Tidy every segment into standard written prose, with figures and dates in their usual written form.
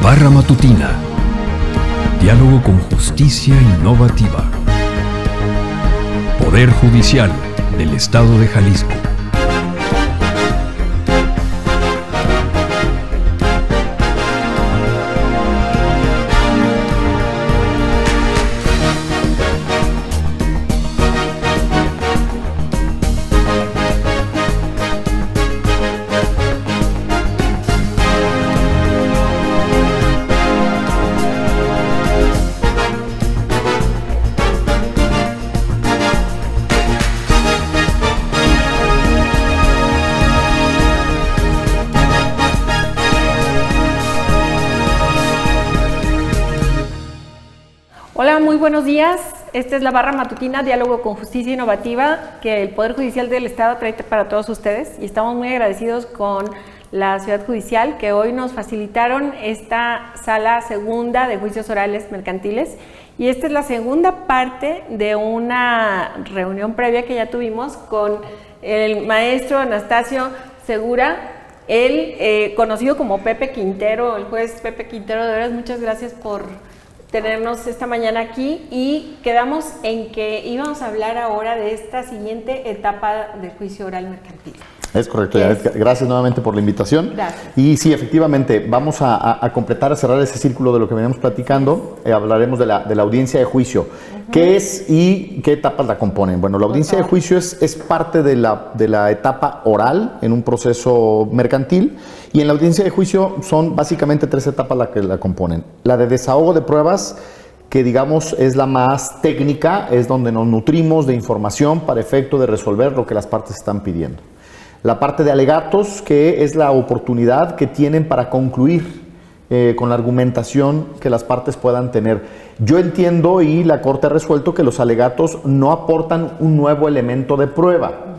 Barra Matutina. Diálogo con justicia innovativa. Poder Judicial del Estado de Jalisco. Hola, muy buenos días. Esta es la Barra Matutina, Diálogo con Justicia Innovativa, que el Poder Judicial del Estado trae para todos ustedes. Y estamos muy agradecidos con la Ciudad Judicial, que hoy nos facilitaron esta sala segunda de juicios orales mercantiles. Y esta es la segunda parte de una reunión previa que ya tuvimos con el maestro Anastasio Segura, él conocido como Pepe Quintero, el juez Pepe Quintero. De veras, muchas gracias por tenernos esta mañana aquí, y quedamos en que íbamos a hablar ahora de esta siguiente etapa del juicio oral mercantil. Es correcto, gracias nuevamente por la invitación. Gracias. Y sí, efectivamente, vamos a completar, a cerrar ese círculo de lo que veníamos platicando. Hablaremos de la audiencia de juicio. ¿Qué es y qué etapas la componen? Bueno, la audiencia de juicio es parte de la etapa oral en un proceso mercantil, y en la audiencia de juicio son básicamente tres etapas las que la componen. La de desahogo de pruebas, que digamos es la más técnica, es donde nos nutrimos de información para efecto de resolver lo que las partes están pidiendo. La parte de alegatos, que es la oportunidad que tienen para concluir con la argumentación que las partes puedan tener. Yo entiendo, y la Corte ha resuelto, que los alegatos no aportan un nuevo elemento de prueba.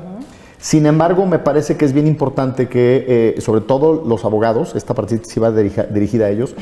Sin embargo, me parece que es bien importante que, sobre todo los abogados, esta participativa dirigida a ellos,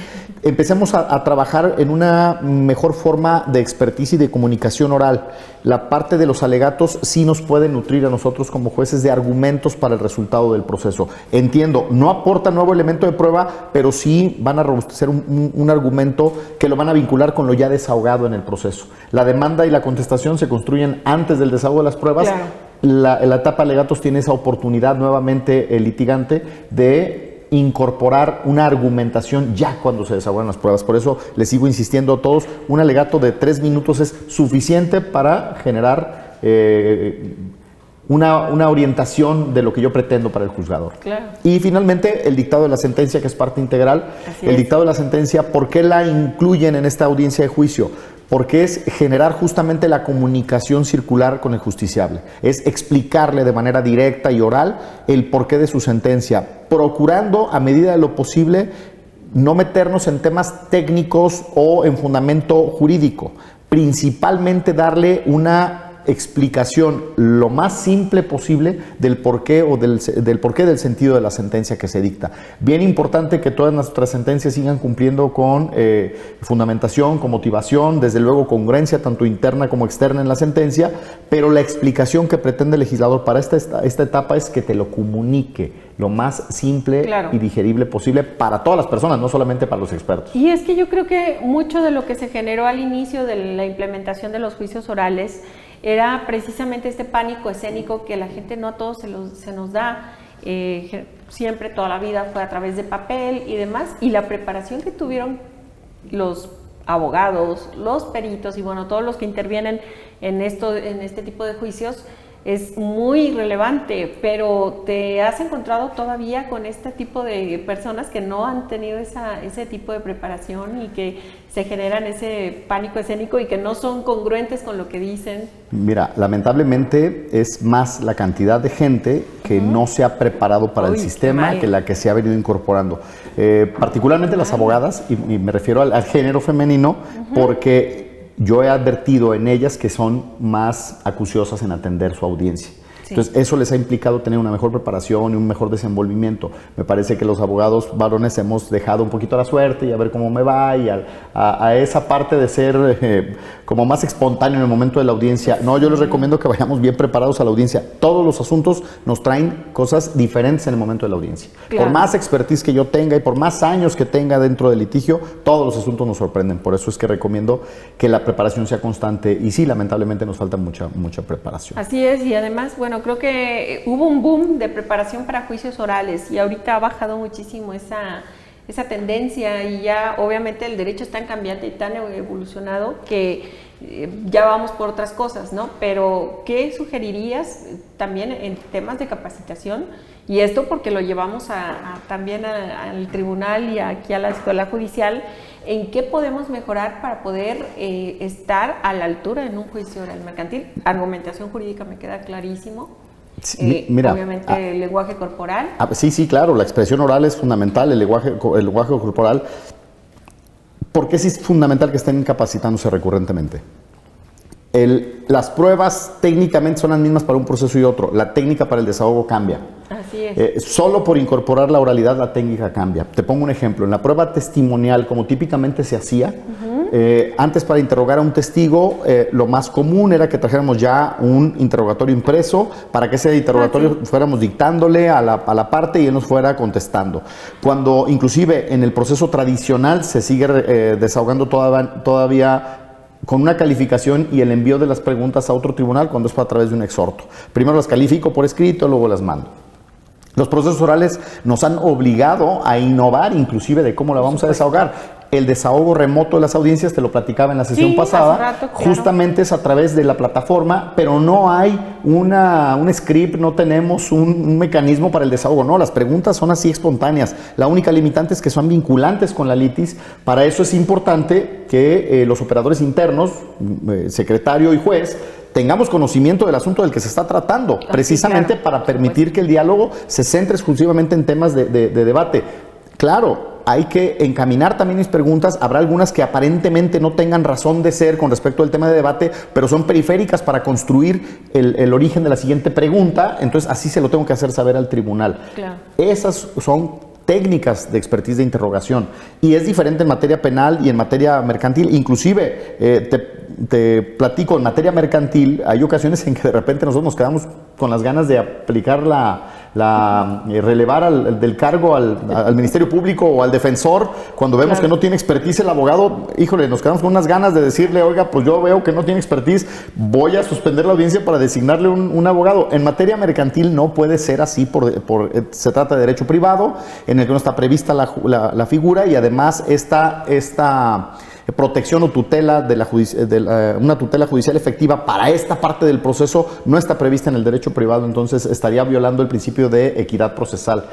empecemos a trabajar en una mejor forma de expertise y de comunicación oral. La parte de los alegatos sí nos puede nutrir a nosotros como jueces de argumentos para el resultado del proceso. Entiendo, no aporta nuevo elemento de prueba, pero sí van a robustecer un argumento que lo van a vincular con lo ya desahogado en el proceso. La demanda y la contestación se construyen antes del desahogo de las pruebas. Claro. La etapa de alegatos tiene esa oportunidad nuevamente, el litigante, de incorporar una argumentación ya cuando se desahogan las pruebas. Por eso les sigo insistiendo a todos, un alegato de 3 minutos es suficiente para generar una orientación de lo que yo pretendo para el juzgador. Claro. Y finalmente, el dictado de la sentencia, que es parte integral. El dictado de la sentencia, ¿por qué la incluyen en esta audiencia de juicio? Porque es generar justamente la comunicación circular con el justiciable. Es explicarle de manera directa y oral el porqué de su sentencia, procurando, a medida de lo posible, no meternos en temas técnicos o en fundamento jurídico. Principalmente darle una explicación lo más simple posible del porqué o del porqué del sentido de la sentencia que se dicta. Bien importante que todas nuestras sentencias sigan cumpliendo con fundamentación, con motivación, desde luego congruencia tanto interna como externa en la sentencia, pero la explicación que pretende el legislador para esta etapa es que te lo comunique lo más simple, claro, y digerible posible para todas las personas, no solamente para los expertos. Y es que yo creo que mucho de lo que se generó al inicio de la implementación de los juicios orales era precisamente este pánico escénico que la gente no a todos se nos da, siempre toda la vida fue a través de papel y demás, y la preparación que tuvieron los abogados, los peritos y bueno, todos los que intervienen en este tipo de juicios es muy relevante, pero te has encontrado todavía con este tipo de personas que no han tenido ese tipo de preparación y que se generan ese pánico escénico y que no son congruentes con lo que dicen. Mira, lamentablemente es más la cantidad de gente que no se ha preparado para el sistema que la que se ha venido incorporando. Particularmente las abogadas, y me refiero al género femenino, porque yo he advertido en ellas que son más acuciosas en atender su audiencia. Sí. Entonces, eso les ha implicado tener una mejor preparación y un mejor desenvolvimiento. Me parece que los abogados varones hemos dejado un poquito a la suerte y a ver cómo me va y a esa parte de ser como más espontáneo en el momento de la audiencia. No, yo les recomiendo que vayamos bien preparados a la audiencia. Todos los asuntos nos traen cosas diferentes en el momento de la audiencia. Claro. Por más expertise que yo tenga y por más años que tenga dentro del litigio, todos los asuntos nos sorprenden. Por eso es que recomiendo que la preparación sea constante y sí, lamentablemente nos falta mucha preparación. Así es, y además, bueno, creo que hubo un boom de preparación para juicios orales y ahorita ha bajado muchísimo esa tendencia y ya obviamente el derecho es tan cambiante y tan evolucionado que ya vamos por otras cosas, ¿no? Pero, ¿qué sugerirías también en temas de capacitación? Y esto porque lo llevamos también al tribunal y aquí a la escuela judicial, ¿en qué podemos mejorar para poder estar a la altura en un juicio oral mercantil? Argumentación jurídica me queda clarísimo. Sí, mira, obviamente el lenguaje corporal. Sí, claro, la expresión oral es fundamental, el lenguaje corporal. ¿Por qué sí es fundamental que estén capacitándose recurrentemente? Las pruebas técnicamente son las mismas para un proceso y otro. La técnica para el desahogo cambia. Así es. Solo por incorporar la oralidad la técnica cambia. Te pongo un ejemplo. En la prueba testimonial, como típicamente se hacía, antes para interrogar a un testigo, lo más común era que trajéramos ya un interrogatorio impreso para que ese interrogatorio fuéramos dictándole a la parte y él nos fuera contestando. Cuando inclusive en el proceso tradicional se sigue desahogando todavía con una calificación y el envío de las preguntas a otro tribunal cuando es a través de un exhorto. Primero las califico por escrito, luego las mando. Los procesos orales nos han obligado a innovar inclusive de cómo la vamos a desahogar. El desahogo remoto de las audiencias, te lo platicaba en la sesión pasada, hace rato, claro. Justamente es a través de la plataforma, pero no hay un script, no tenemos un mecanismo para el desahogo, no, las preguntas son así espontáneas. La única limitante es que son vinculantes con la litis. Para eso es importante que los operadores internos, secretario y juez, tengamos conocimiento del asunto del que se está tratando, precisamente claro, para permitir que el diálogo se centre exclusivamente en temas de debate. Claro, hay que encaminar también mis preguntas. Habrá algunas que aparentemente no tengan razón de ser con respecto al tema de debate, pero son periféricas para construir el origen de la siguiente pregunta. Entonces, así se lo tengo que hacer saber al tribunal. Claro. Esas son técnicas de expertise de interrogación. Y es diferente en materia penal y en materia mercantil. Inclusive, te platico, en materia mercantil, hay ocasiones en que de repente nosotros nos quedamos con las ganas de aplicar relevar del cargo al Ministerio Público o al defensor, cuando vemos que no tiene expertise el abogado. Híjole, nos quedamos con unas ganas de decirle, oiga, pues yo veo que no tiene expertise, voy a suspender la audiencia para designarle un abogado. En materia mercantil no puede ser así, se trata de derecho privado, en el que no está prevista la figura, y además esta protección o tutela una tutela judicial efectiva para esta parte del proceso no está prevista en el derecho privado, entonces estaría violando el principio de equidad procesal.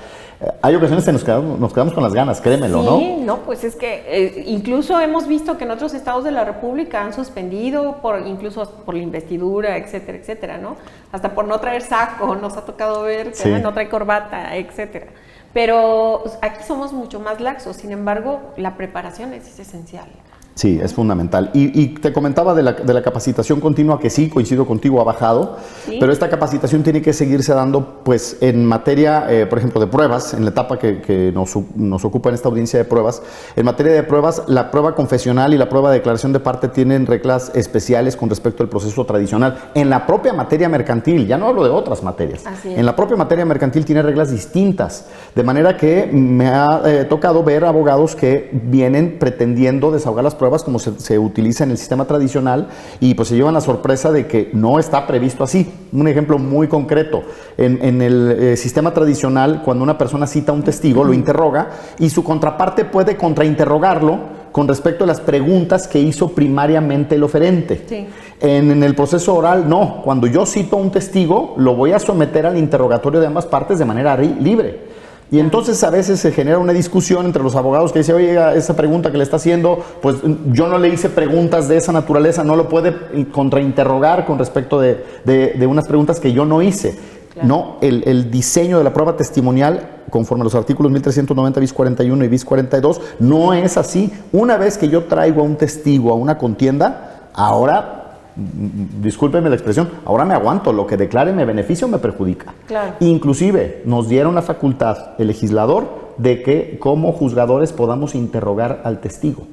Hay ocasiones que nos quedamos con las ganas, créemelo, ¿no? Sí, no, pues es que incluso hemos visto que en otros estados de la República han suspendido incluso por la investidura, etcétera, etcétera, ¿no? Hasta por no traer saco, nos ha tocado ver que no trae corbata, etcétera. Pero aquí somos mucho más laxos, sin embargo, la preparación es esencial. Sí, es fundamental. Y te comentaba de la capacitación continua, que sí, coincido contigo, ha bajado, ¿sí? Pero esta capacitación tiene que seguirse dando pues en materia, por ejemplo, de pruebas, en la etapa que nos ocupa en esta audiencia de pruebas. En materia de pruebas, la prueba confesional y la prueba de declaración de parte tienen reglas especiales con respecto al proceso tradicional. En la propia materia mercantil, ya no hablo de otras materias, en la propia materia mercantil tiene reglas distintas, de manera que me ha tocado ver abogados que vienen pretendiendo desahogar las pruebas como se utiliza en el sistema tradicional y pues se llevan la sorpresa de que no está previsto así. Un ejemplo muy concreto, en el sistema tradicional, cuando una persona cita a un testigo, lo interroga y su contraparte puede contrainterrogarlo con respecto a las preguntas que hizo primariamente el oferente. Sí. En el proceso oral, no. Cuando yo cito a un testigo, lo voy a someter al interrogatorio de ambas partes de manera libre. Y entonces a veces se genera una discusión entre los abogados que dicen, oye, esa pregunta que le está haciendo, pues yo no le hice preguntas de esa naturaleza, no lo puede contrainterrogar con respecto de unas preguntas que yo no hice. Claro. No, el diseño de la prueba testimonial, conforme a los artículos 1390 bis 41 y bis 42, no es así. Una vez que yo traigo a un testigo a una contienda, ahora discúlpenme la expresión, ahora me aguanto, lo que declare me beneficia o me perjudica. Claro. Inclusive nos dieron la facultad, el legislador, de que como juzgadores podamos interrogar al testigo.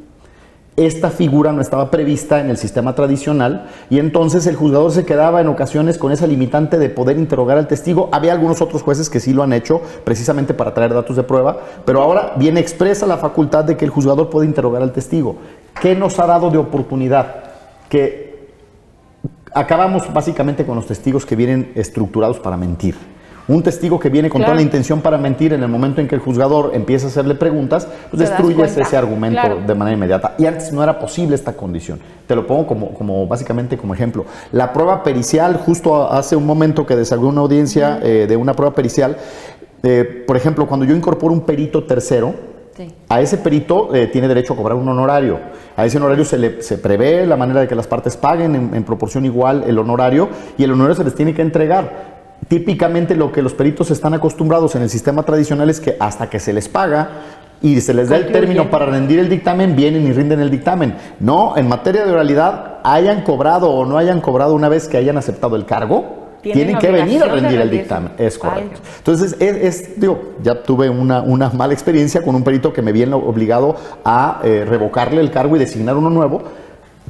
Esta figura no estaba prevista en el sistema tradicional y entonces el juzgador se quedaba en ocasiones con esa limitante de poder interrogar al testigo. Había algunos otros jueces que sí lo han hecho precisamente para traer datos de prueba, pero ahora viene expresa la facultad de que el juzgador puede interrogar al testigo. ¿Qué nos ha dado de oportunidad? Que acabamos básicamente con los testigos que vienen estructurados para mentir. Un testigo que viene con toda la intención para mentir, en el momento en que el juzgador empieza a hacerle preguntas, pues destruyes ese argumento de manera inmediata. Y antes no era posible esta condición. Te lo pongo básicamente como ejemplo. La prueba pericial, justo hace un momento que desahogué una audiencia de una prueba pericial, por ejemplo, cuando yo incorporo un perito tercero, a ese perito tiene derecho a cobrar un honorario. A ese honorario se prevé la manera de que las partes paguen en proporción igual el honorario, y el honorario se les tiene que entregar. Típicamente lo que los peritos están acostumbrados en el sistema tradicional es que hasta que se les paga y se les da el término para rendir el dictamen, vienen y rinden el dictamen. No, en materia de oralidad, hayan cobrado o no hayan cobrado una vez que hayan aceptado el cargo, tienen que venir a rendir el dictamen. Es correcto. Entonces, ya tuve una mala experiencia con un perito que me viene obligado a revocarle el cargo y designar uno nuevo.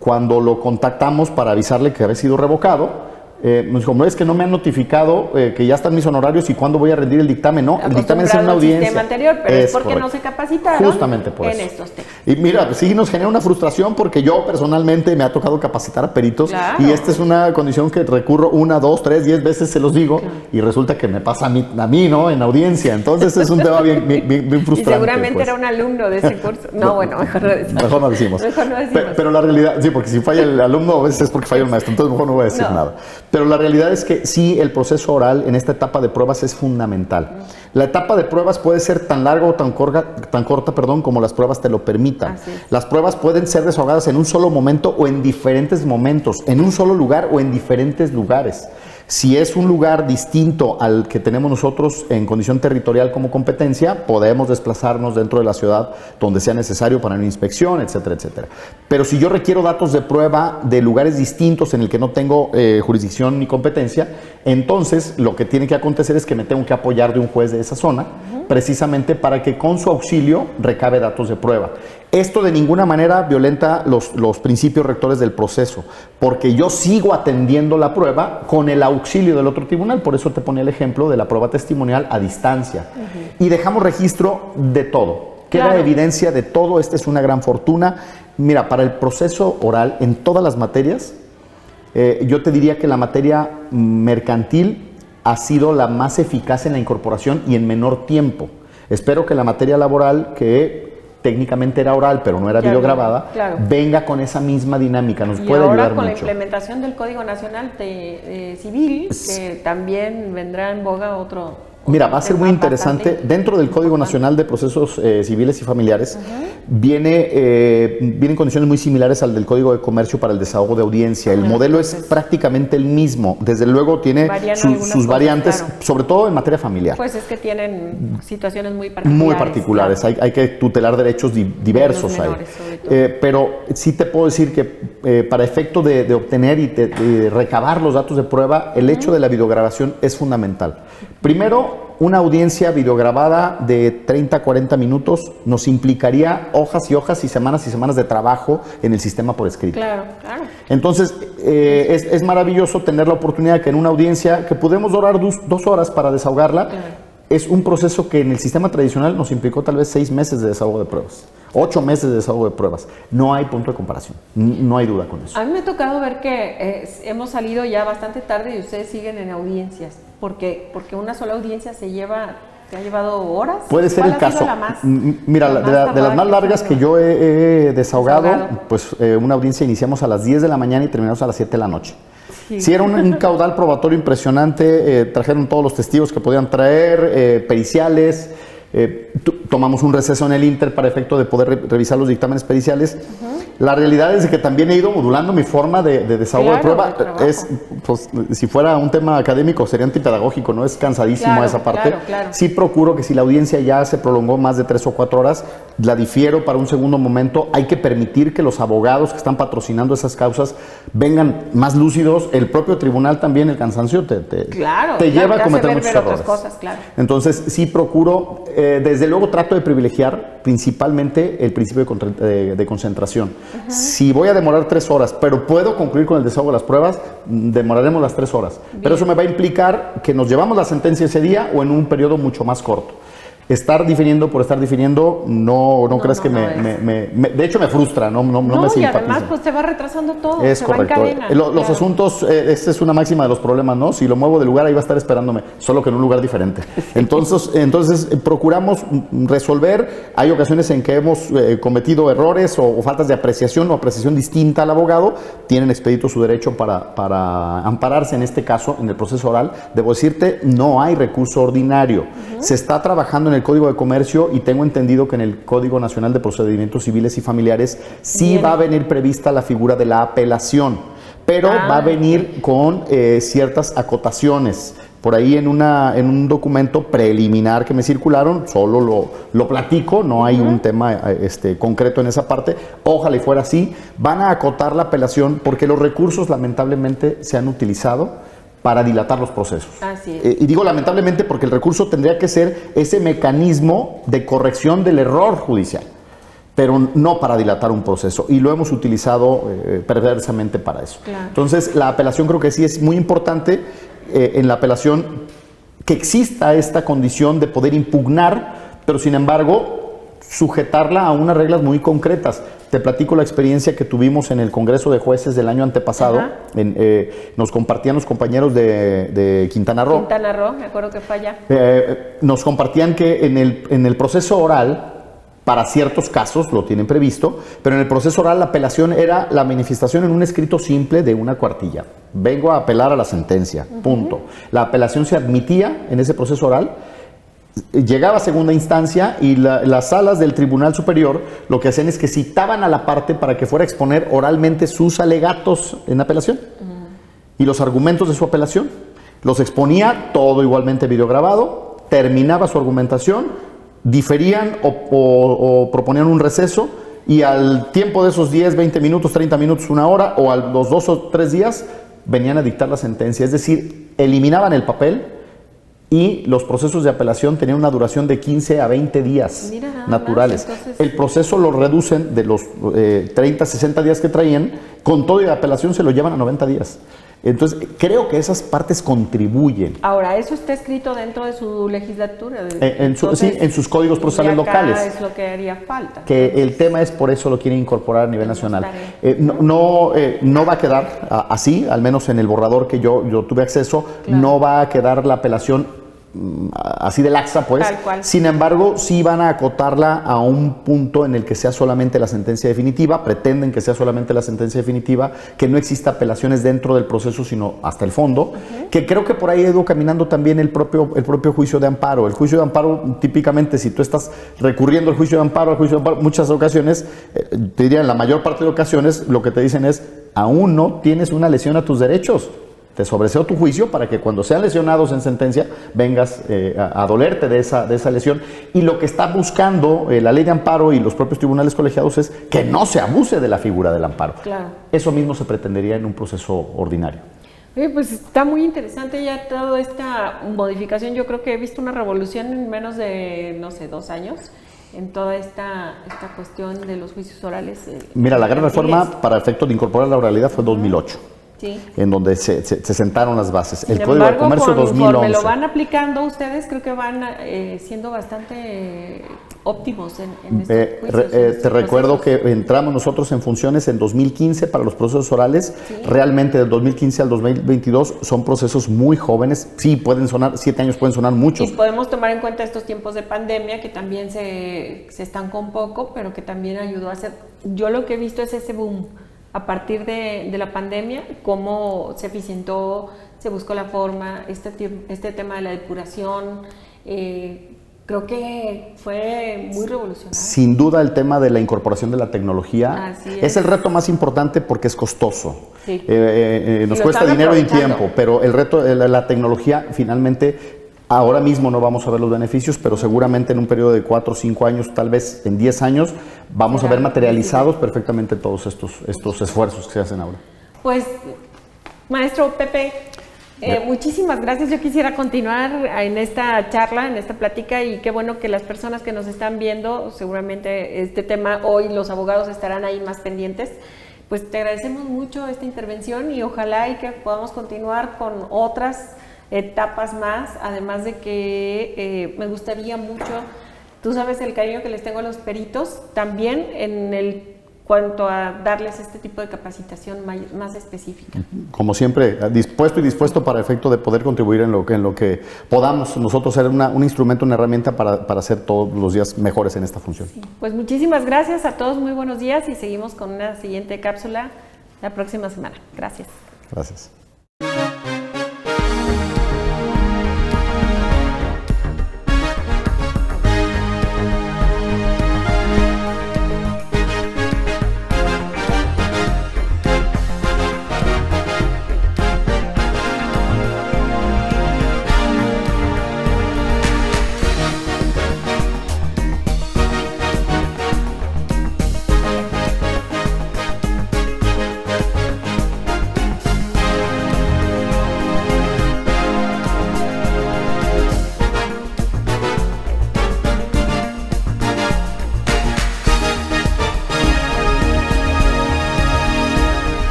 Cuando lo contactamos para avisarle que había sido revocado, nos dijo, no, es que no me han notificado que ya están mis honorarios y cuándo voy a rendir el dictamen. No, el dictamen es en una audiencia. Sistema anterior, pero es porque no se capacitaron. Justamente por eso. Estos temas. Y mira, sí nos genera una frustración porque yo personalmente me ha tocado capacitar a peritos, y esta es una condición que recurro 1, 2, 3, 10 veces se los digo, y resulta que me pasa a mí, ¿no? En audiencia. Entonces es un tema bien frustrante. Y seguramente era un alumno de ese curso. No, bueno, mejor no decimos. Mejor no decimos. Pero la realidad, sí, porque si falla el alumno a veces es porque falla el maestro, entonces mejor no voy a decir nada. Pero la realidad es que sí, el proceso oral en esta etapa de pruebas es fundamental. La etapa de pruebas puede ser tan larga o tan corta, como las pruebas te lo permitan. Las pruebas pueden ser desahogadas en un solo momento o en diferentes momentos, en un solo lugar o en diferentes lugares. Si es un lugar distinto al que tenemos nosotros en condición territorial como competencia, podemos desplazarnos dentro de la ciudad donde sea necesario para una inspección, etcétera, etcétera. Pero si yo requiero datos de prueba de lugares distintos en el que no tengo jurisdicción ni competencia, entonces lo que tiene que acontecer es que me tengo que apoyar de un juez de esa zona, precisamente para que con su auxilio recabe datos de prueba. Esto de ninguna manera violenta los principios rectores del proceso, porque yo sigo atendiendo la prueba con el auxilio del otro tribunal. Por eso te ponía el ejemplo de la prueba testimonial a distancia. Y dejamos registro de todo. Queda evidencia de todo. Esta es una gran fortuna. Mira, para el proceso oral, en todas las materias, yo te diría que la materia mercantil ha sido la más eficaz en la incorporación y en menor tiempo. Espero que la materia laboral, que técnicamente era oral, pero no era videograbada, venga con esa misma dinámica, nos puede ayudar mucho. Y ahora con la implementación del Código Nacional Civil, que también vendrá en boga otro... Mira, va a ser muy interesante. Dentro del Código Nacional de Procesos Civiles y Familiares vienen condiciones muy similares al del Código de Comercio para el desahogo de audiencia. El modelo es prácticamente el mismo. Desde luego tiene sus variantes, sobre todo en materia familiar. Pues es que tienen situaciones muy particulares. Muy particulares. Hay que tutelar derechos diversos ahí. Pero sí te puedo decir que para efecto de obtener y de recabar los datos de prueba, el hecho de la videograbación es fundamental. Primero, una audiencia videograbada de 30 a 40 minutos nos implicaría hojas y hojas y semanas de trabajo en el sistema por escrito. Claro. Entonces, es maravilloso tener la oportunidad que en una audiencia que podemos durar 2 horas para desahogarla, es un proceso que en el sistema tradicional nos implicó tal vez 6 meses de desahogo de pruebas, 8 meses de desahogo de pruebas. No hay punto de comparación, no hay duda con eso. A mí me ha tocado ver que hemos salido ya bastante tarde y ustedes siguen en audiencias, porque una sola audiencia te ha llevado horas. Puede ser el caso. Mira, de las más largas que yo he desahogado, pues una audiencia iniciamos a las 10 de la mañana y terminamos a las 7 de la noche. Sí, era un caudal probatorio impresionante, trajeron todos los testigos que podían traer, periciales, Tomamos un receso en el Inter para efecto de poder revisar los dictámenes periciales. La realidad es que también he ido modulando mi forma de desahogo de prueba. Pues, si fuera un tema académico sería antipedagógico, ¿no? Es cansadísimo esa parte. Sí procuro que si la audiencia ya se prolongó más de 3 o 4 horas, la difiero para un segundo momento. Hay que permitir que los abogados que están patrocinando esas causas vengan más lúcidos. El propio tribunal también, el cansancio te lleva a cometer muchos errores. Entonces sí procuro, desde luego trato de privilegiar principalmente el principio de concentración. Si voy a demorar 3 horas, pero puedo concluir con el desahogo de las pruebas, demoraremos las 3 horas. Pero eso me va a implicar que nos llevamos la sentencia ese día o en un periodo mucho más corto. Estar difiriendo por estar difiriendo, no crees que de hecho me frustra, no me simpatiza. Y además pues se va retrasando todo, es correcto. Va en cadena. Los asuntos, esta es una máxima de los problemas, ¿no? Si lo muevo de lugar, ahí va a estar esperándome, solo que en un lugar diferente. Entonces procuramos resolver. Hay ocasiones en que hemos cometido errores o faltas de apreciación o apreciación distinta al abogado. Tienen expedito su derecho para ampararse en este caso, en el proceso oral. Debo decirte, no hay recurso ordinario. Se está trabajando en el Código de Comercio y tengo entendido que en el Código Nacional de Procedimientos Civiles y Familiares sí va a venir prevista la figura de la apelación, pero va a venir con ciertas acotaciones. Por ahí en un documento preliminar que me circularon, solo lo platico, no hay un tema concreto en esa parte. Ojalá y fuera así. Van a acotar la apelación porque los recursos lamentablemente se han utilizado para dilatar los procesos. Así es. Y digo lamentablemente porque el recurso tendría que ser ese mecanismo de corrección del error judicial, pero no para dilatar un proceso, y lo hemos utilizado perversamente para eso. Entonces la apelación creo que sí es muy importante, en la apelación que exista esta condición de poder impugnar, pero sin embargo sujetarla a unas reglas muy concretas. Te platico la experiencia que tuvimos en el Congreso de Jueces del año antepasado. Nos compartían los compañeros de Quintana Roo. Quintana Roo, me acuerdo que fue allá. Nos compartían que en el proceso oral, para ciertos casos lo tienen previsto, pero en el proceso oral la apelación era la manifestación en un escrito simple de una cuartilla. Vengo a apelar a la sentencia, punto. La apelación se admitía en ese proceso oral. Llegaba a segunda instancia y las salas del Tribunal Superior lo que hacían es que citaban a la parte para que fuera a exponer oralmente sus alegatos en apelación y los argumentos de su apelación. Los exponía todo igualmente videograbado, terminaba su argumentación, diferían o proponían un receso, y al tiempo de esos 10, 20 minutos, 30 minutos, 1 hora, o a los 2 o 3 días venían a dictar la sentencia. Es decir, eliminaban el papel. Y los procesos de apelación tenían una duración de 15 a 20 días naturales. Entonces, el proceso lo reducen de los 30, 60 días que traían, con todo y la apelación se lo llevan a 90 días. Entonces, creo que esas partes contribuyen. Ahora, ¿eso está escrito dentro de su legislatura? Sí, en sus códigos procesales locales. Es lo que haría falta. Que el tema es, por eso lo quieren incorporar a nivel nacional. No va a quedar así, al menos en el borrador que yo tuve acceso, no va a quedar la apelación así de laxa, pues. Tal cual. Sin embargo, sí van a acotarla a un punto en el que sea solamente la sentencia definitiva. Pretenden que sea solamente la sentencia definitiva, que no exista apelaciones dentro del proceso, sino hasta el fondo. Que creo que por ahí ha ido caminando también el propio juicio de amparo. El juicio de amparo, típicamente, si tú estás recurriendo al juicio de amparo, muchas ocasiones, te diría en la mayor parte de ocasiones, lo que te dicen es: aún no tienes una lesión a tus derechos. Te sobreseo tu juicio para que cuando sean lesionados en sentencia vengas a dolerte de esa lesión. Y lo que está buscando la ley de amparo y los propios tribunales colegiados es que no se abuse de la figura del amparo. Eso mismo se pretendería en un proceso ordinario. Pues está muy interesante ya toda esta modificación. Yo creo que he visto una revolución en menos de, 2 años en toda esta cuestión de los juicios orales. Mira, la gran reforma para efecto de incorporar la oralidad fue 2008. Sí. En donde se sentaron las bases. El Código de Comercio 2011. Conforme lo van aplicando ustedes, creo que van siendo bastante óptimos en estos juicios. Te recuerdo que entramos nosotros en funciones en 2015 para los procesos orales. Realmente del 2015 al 2022 son procesos muy jóvenes. Sí, pueden sonar, 7 años pueden sonar muchos. Y podemos tomar en cuenta estos tiempos de pandemia que también se estancó un poco, pero que también ayudó a hacer. Yo lo que he visto es ese boom. A partir de la pandemia, cómo se eficientó, se buscó la forma, este tema de la depuración, creo creo que fue muy revolucionario. Sin duda el tema de la incorporación de la tecnología Así es el reto más importante porque es costoso. Sí. Nos lo cuesta están dinero y aprovechando. tiempo, pero el reto de la tecnología finalmente, ahora mismo no vamos a ver los beneficios, pero seguramente en un periodo de 4 o 5 años, tal vez en 10 años, vamos a ver materializados perfectamente todos estos esfuerzos que se hacen ahora. Pues, maestro Pepe, muchísimas gracias. Yo quisiera continuar en esta charla, en esta plática, y qué bueno que las personas que nos están viendo, seguramente este tema hoy los abogados estarán ahí más pendientes. Pues te agradecemos mucho esta intervención y ojalá y que podamos continuar con otras etapas más, además de que me gustaría mucho, tú sabes el cariño que les tengo a los peritos, también en el cuanto a darles este tipo de capacitación más específica. Como siempre, dispuesto para efecto de poder contribuir en lo que podamos nosotros ser un instrumento, una herramienta para ser todos los días mejores en esta función. Sí. Pues muchísimas gracias a todos, muy buenos días y seguimos con una siguiente cápsula la próxima semana. Gracias. Gracias.